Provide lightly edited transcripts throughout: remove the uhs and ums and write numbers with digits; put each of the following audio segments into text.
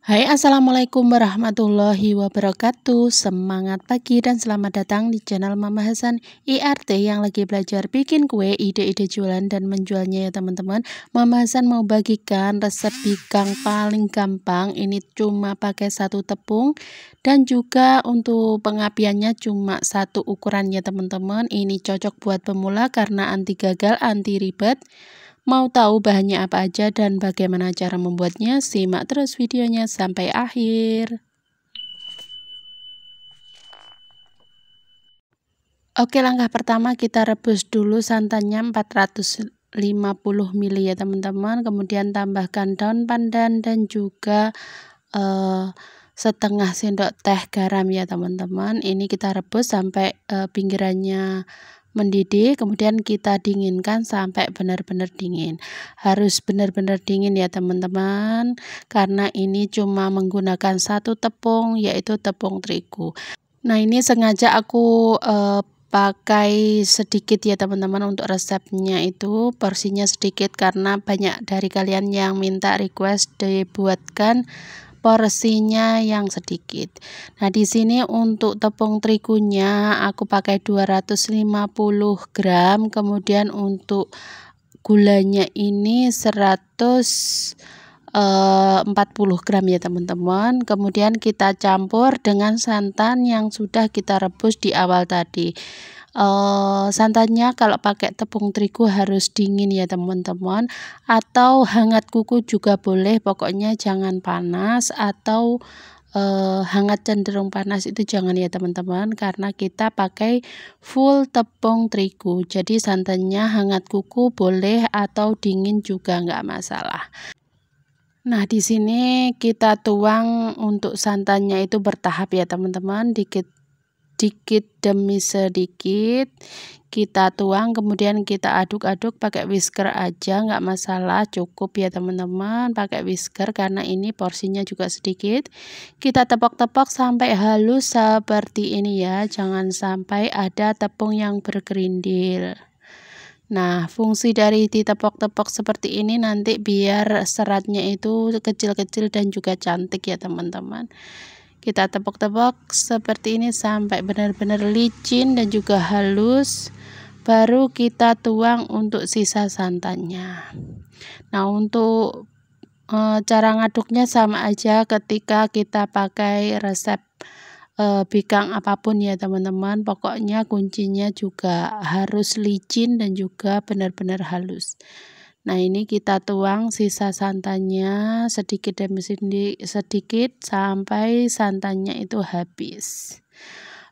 Hai, assalamualaikum warahmatullahi wabarakatuh. Semangat pagi dan selamat datang di channel Mama Hasan IRT yang lagi belajar bikin kue, ide-ide jualan dan menjualnya ya teman-teman. Mama Hasan mau bagikan resep bikang paling gampang. Ini cuma pakai satu tepung dan juga untuk pengapiannya cuma satu ukuran ya teman-teman. Ini cocok buat pemula karena anti gagal, anti ribet. Mau tahu bahannya apa aja dan bagaimana cara membuatnya? Simak terus videonya sampai akhir. Oke, langkah pertama kita rebus dulu santannya 450 ml ya teman-teman. Kemudian tambahkan daun pandan dan juga setengah sendok teh garam ya teman-teman. Ini kita rebus sampai pinggirannya mendidih, kemudian kita dinginkan sampai benar-benar dingin. Harus benar-benar dingin ya teman-teman, karena ini cuma menggunakan satu tepung, yaitu tepung terigu. Nah, ini sengaja aku pakai sedikit ya teman-teman. Untuk resepnya itu porsinya sedikit karena banyak dari kalian yang minta request dibuatkan porsinya yang sedikit. Nah, di sini untuk tepung terigunya aku pakai 250 gram, kemudian untuk gulanya ini 140 gram ya teman-teman. Kemudian kita campur dengan santan yang sudah kita rebus di awal tadi. Santannya kalau pakai tepung terigu harus dingin ya teman-teman, atau hangat kuku juga boleh, pokoknya jangan panas atau hangat cenderung panas itu jangan ya teman-teman, karena kita pakai full tepung terigu. Jadi santannya hangat kuku boleh atau dingin juga nggak masalah. Nah, di sini kita tuang untuk santannya itu bertahap ya teman-teman, dikit demi sedikit kita tuang, kemudian kita aduk-aduk pakai whisker aja, nggak masalah, cukup ya teman-teman pakai whisker karena ini porsinya juga sedikit. Kita tepok-tepok sampai halus seperti ini ya, jangan sampai ada tepung yang bergerindil. Nah, fungsi dari ditepok-tepok seperti ini nanti biar seratnya itu kecil-kecil dan juga cantik ya teman-teman. Kita tepok-tepok seperti ini sampai benar-benar licin dan juga halus, baru kita tuang untuk sisa santannya. Nah, untuk cara ngaduknya sama aja ketika kita pakai resep bikang apapun ya teman-teman, pokoknya kuncinya juga harus licin dan juga benar-benar halus. Nah, ini kita tuang sisa santannya sedikit demi sedikit sampai santannya itu habis.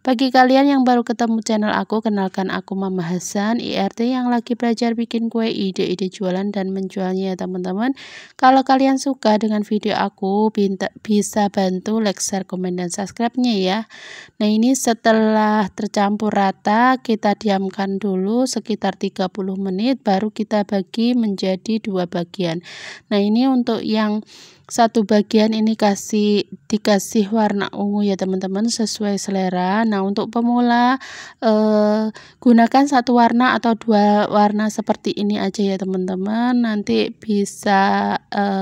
Bagi kalian yang baru ketemu channel aku, kenalkan aku Mama Hasan IRT yang lagi belajar bikin kue, ide-ide jualan dan menjualnya ya teman-teman. Kalau kalian suka dengan video aku, bisa bantu like, share, komen, dan subscribe-nya ya. Nah, ini setelah tercampur rata kita diamkan dulu sekitar 30 menit, baru kita bagi menjadi dua bagian. Nah, ini untuk yang satu bagian ini dikasih warna ungu ya teman-teman, sesuai selera. Nah, untuk pemula gunakan satu warna atau dua warna seperti ini aja ya teman-teman, nanti bisa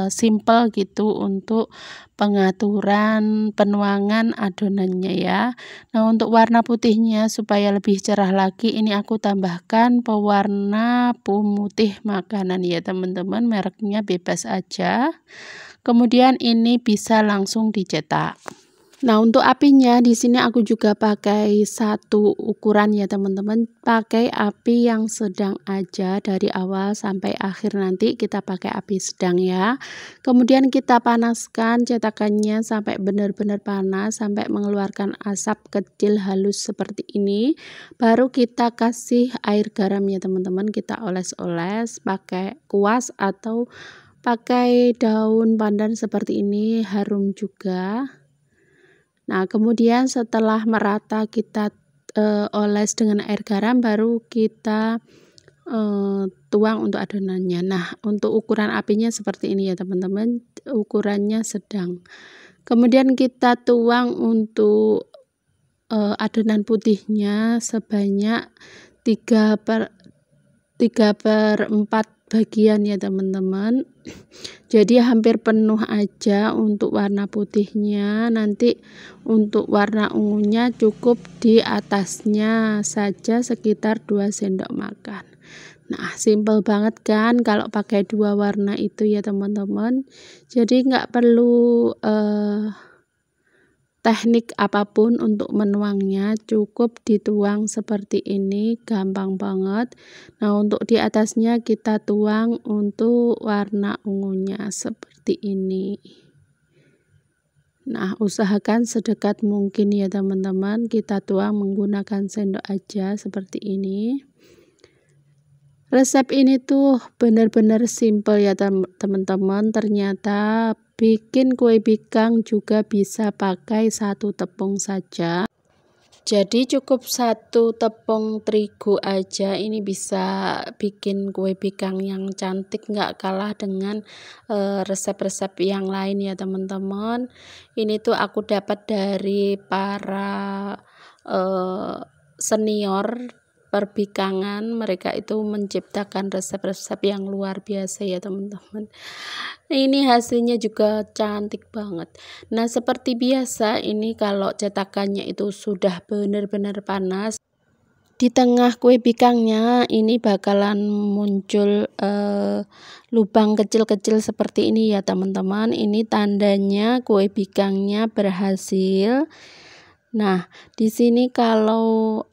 simple gitu untuk pengaturan penuangan adonannya ya. Nah, untuk warna putihnya supaya lebih cerah lagi, ini aku tambahkan pewarna pemutih makanan ya teman-teman, mereknya bebas aja. Kemudian ini bisa langsung dicetak. Nah, untuk apinya di sini aku juga pakai satu ukuran ya teman-teman, pakai api yang sedang aja dari awal sampai akhir, nanti kita pakai api sedang ya. Kemudian kita panaskan cetakannya sampai benar-benar panas, sampai mengeluarkan asap kecil halus seperti ini. Baru kita kasih air garam ya teman-teman, kita oles-oles pakai kuas atau pakai daun pandan seperti ini, harum juga. Nah, kemudian setelah merata kita oles dengan air garam, baru kita tuang untuk adonannya. Nah, untuk ukuran apinya seperti ini ya teman-teman, ukurannya sedang. Kemudian kita tuang untuk adonan putihnya sebanyak 3/4 bagian ya teman-teman. Jadi hampir penuh aja untuk warna putihnya. Nanti untuk warna ungunya cukup di atasnya saja sekitar 2 sendok makan. Nah, simple banget kan kalau pakai dua warna itu ya teman-teman. Jadi nggak perlu teknik apapun untuk menuangnya, cukup dituang seperti ini, gampang banget. Nah, untuk di atasnya kita tuang untuk warna ungunya seperti ini. Nah, usahakan sedekat mungkin ya teman-teman, kita tuang menggunakan sendok aja seperti ini. Resep ini tuh benar-benar simple ya teman-teman. Ternyata bikin kue bikang juga bisa pakai 1 tepung saja. Jadi cukup 1 tepung terigu aja ini bisa bikin kue bikang yang cantik, nggak kalah dengan resep-resep yang lain ya teman-teman. Ini tuh aku dapat dari para senior perbikangan, mereka itu menciptakan resep-resep yang luar biasa ya teman-teman. Ini hasilnya juga cantik banget. Nah, seperti biasa ini kalau cetakannya itu sudah benar-benar panas, di tengah kue bikangnya ini bakalan muncul lubang kecil-kecil seperti ini ya teman-teman. Ini tandanya kue bikangnya berhasil. Nah, di sini kalau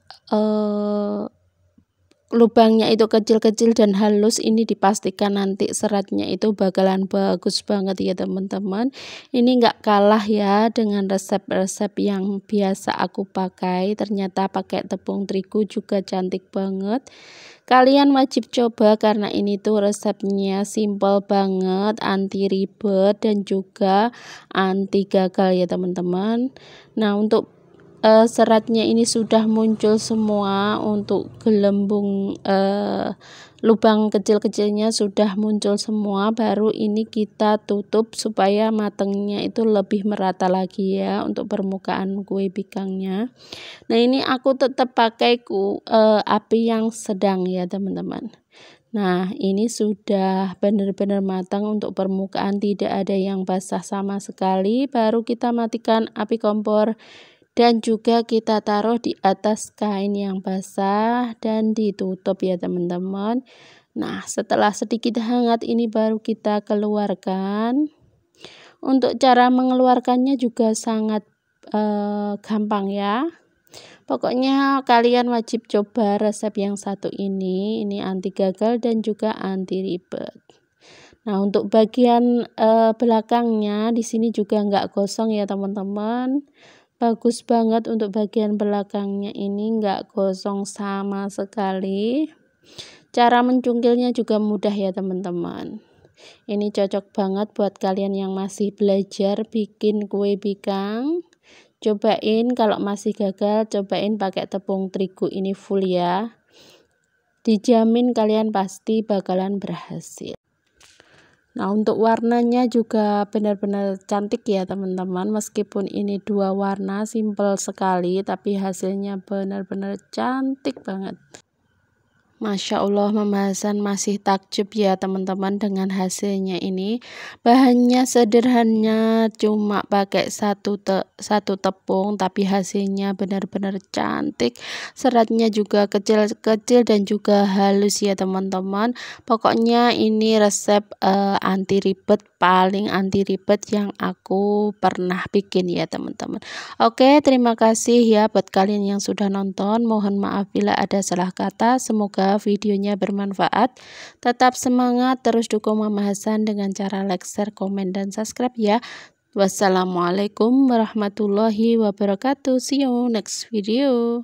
lubangnya itu kecil-kecil dan halus, ini dipastikan nanti seratnya itu bakalan bagus banget ya teman-teman. Ini enggak kalah ya dengan resep-resep yang biasa aku pakai. Ternyata pakai tepung terigu juga cantik banget. Kalian wajib coba karena ini tuh resepnya simple banget, anti ribet dan juga anti gagal ya teman-teman. Nah, untuk seratnya ini sudah muncul semua, untuk gelembung lubang kecil-kecilnya sudah muncul semua. Baru ini kita tutup supaya matangnya itu lebih merata lagi ya untuk permukaan kue bikangnya. Nah, ini aku tetap pakai api yang sedang ya teman-teman. Nah, ini sudah benar-benar matang untuk permukaan, tidak ada yang basah sama sekali. Baru kita matikan api kompor dan juga kita taruh di atas kain yang basah dan ditutup ya teman-teman. Nah, setelah sedikit hangat ini baru kita keluarkan. Untuk cara mengeluarkannya juga sangat gampang ya. Pokoknya kalian wajib coba resep yang satu ini anti gagal dan juga anti ribet. Nah, untuk bagian belakangnya di sini juga nggak gosong ya teman-teman. Bagus banget untuk bagian belakangnya ini, nggak gosong sama sekali. Cara mencungkilnya juga mudah ya teman-teman. Ini cocok banget buat kalian yang masih belajar bikin kue bikang. Cobain, kalau masih gagal cobain pakai tepung terigu ini full ya. Dijamin kalian pasti bakalan berhasil. Nah, untuk warnanya juga benar-benar cantik ya teman-teman. Meskipun ini dua warna simple sekali, tapi hasilnya benar-benar cantik banget. Masya Allah, Mama Hasan masih takjub ya teman-teman dengan hasilnya ini. Bahannya sederhana, cuma pakai satu tepung, tapi hasilnya benar-benar cantik. Seratnya juga kecil-kecil dan juga halus ya teman-teman. Pokoknya ini resep anti ribet, paling anti ribet yang aku pernah bikin ya teman-teman. Oke, terima kasih ya buat kalian yang sudah nonton. Mohon maaf bila ada salah kata. Semoga videonya bermanfaat. Tetap semangat, terus dukung Mama Hasan dengan cara like, share, komen, dan subscribe ya. Wassalamualaikum warahmatullahi wabarakatuh. See you next video.